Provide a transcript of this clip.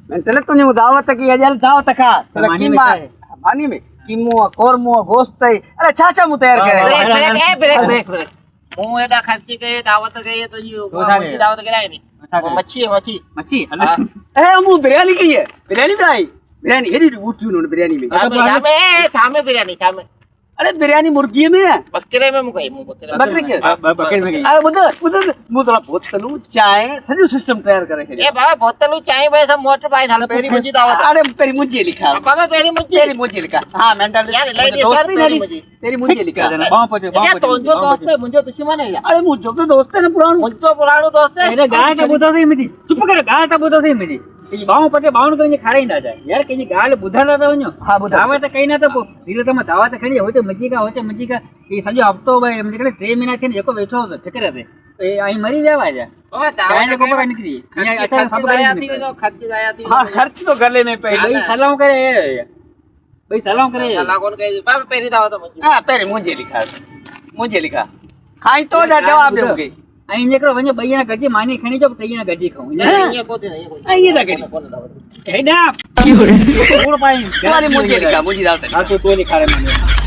मैं चले तो नहीं दावत की अजल दावत का चलो कीमा मानी में कीमो कोरमो गोश्त अरे छाछा मु तैयार करे ब्रेक હું એડા ખર્ચી ગઈ દાવત ગઈ તો જી દાવત કરાય ની મચ્છી ए मु बिरयानी की है बिरयानी में आई बिरयानी हेरी उठू नो बिरयानी में सामे बिरयानी सामे अरे बिरयानी मुर्गी में है बकरे में मुकई बकरे के बकरे में गई अरे बुधर मु थोड़ा बोतलू चाय थजू सिस्टम तैयार करे है ए बाबा बोतलू चाय भाई सब मोटर भाई हाल पेरी मुझी दावत अरे पेरी मुझे लिखा बाबा पेरी मुझी लिखा हां मेंटल यार ले दोस्त नहीं तेरी मुझे लिखा बाप पे तो जो दोस्त है मुझे दुश्मन है अरे मुझे तो दोस्त है ना पुरानो दोस्त है अरे गाल का बुधा से मिली चुप कर गाल का बुधा से मिली ये बाव पटे बावन को खाराई ना जाए यार के गाल बुधाला तो नो हां बुधा दावा तो कहीं ना तो धीरे तो दावा तो खड़ी होते मजी का ये सजो हफ्तो भाई हम निकले 3 महीना थे जेको बैठो तो ठकरे थे ए आई मरी जावा जा बाबा दावा को पकड़ निकली यहाँ अच्छा सब आया थी तो खर्च आया थी हां खर्च तो गले में पहले भाई सलाम करे भाई सलाम करे सलाह कौन कहे बाबा पेरी दावत मुझे हां पेरी मुझे लिखा खाई तो जवाब दोगे आई निकलो वने भैया गजी मानी खणी जो तैया गजी खाऊं ये को दे ये दा गड़ी हेडा की हो रे पूर्ण पाई तुम्हारी मुझे लिखा मुझे दावत हां तो लिखा रे मैंने